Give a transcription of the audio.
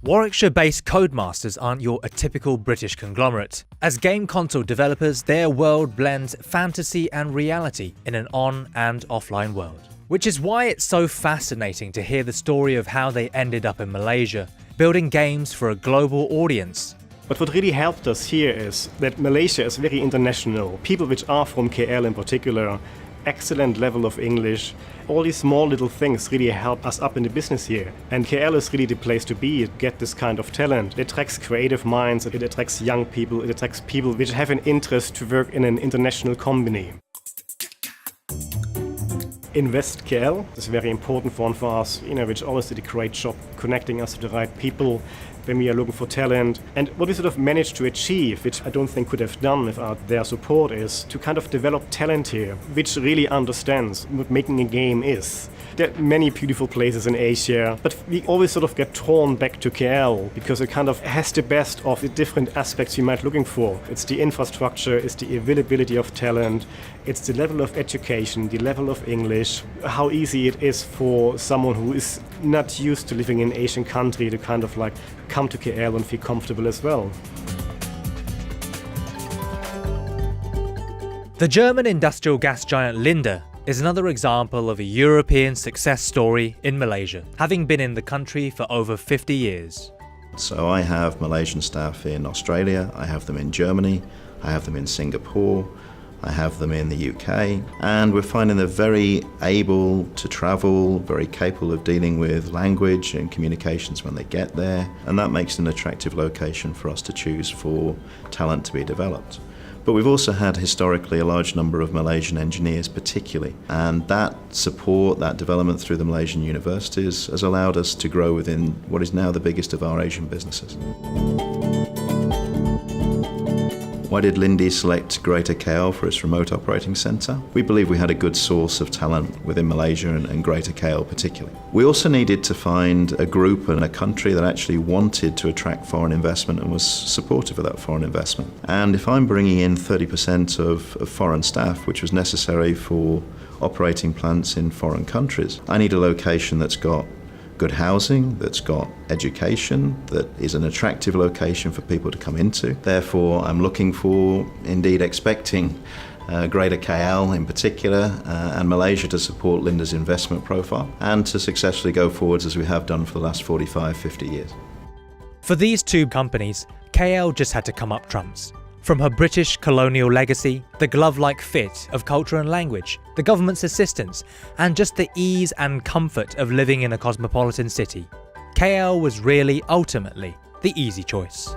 Warwickshire-based Codemasters aren't your atypical British conglomerate. As game console developers, their world blends fantasy and reality in an on- and offline world. Which is why it's so fascinating to hear the story of how they ended up in Malaysia, building games for a global audience. But what really helped us here is that Malaysia is very international. People which are from KL in particular, excellent level of English. All these small little things really help us up in the business here. And KL is really the place to be, get this kind of talent. It attracts creative minds, it attracts young people, it attracts people which have an interest to work in an international company. InvestKL is a very important one for us, which always did a great job connecting us to the right people when we are looking for talent. And what we sort of managed to achieve, which I don't think could have done without their support, is to kind of develop talent here, which really understands what making a game is. There are many beautiful places in Asia, but we always sort of get drawn back to KL because it kind of has the best of the different aspects you might be looking for. It's the infrastructure, it's the availability of talent, it's the level of education, the level of English, how easy it is for someone who is not used to living in an Asian country to kind of like come to KL and feel comfortable as well. The German industrial gas giant Linde is another example of a European success story in Malaysia, having been in the country for over 50 years. So I have Malaysian staff in Australia, I have them in Germany, I have them in Singapore, I have them in the UK, and we're finding they're very able to travel, very capable of dealing with language and communications when they get there, and that makes it an attractive location for us to choose for talent to be developed. But we've also had historically a large number of Malaysian engineers particularly, and that support, that development through the Malaysian universities has allowed us to grow within what is now the biggest of our Asian businesses. Why did Linde select Greater KL for its remote operating centre? We believe we had a good source of talent within Malaysia and Greater KL particularly. We also needed to find a group and a country that actually wanted to attract foreign investment and was supportive of that foreign investment. And if I'm bringing in 30% of foreign staff, which was necessary for operating plants in foreign countries, I need a location that's got good housing, that's got education, that is an attractive location for people to come into. Therefore, I'm looking for, indeed expecting, Greater KL in particular and Malaysia to support Linde's investment profile and to successfully go forwards as we have done for the last 45, 50 years. For these two companies, KL just had to come up trumps. From her British colonial legacy, the glove-like fit of culture and language, the government's assistance, and just the ease and comfort of living in a cosmopolitan city, KL was really ultimately the easy choice.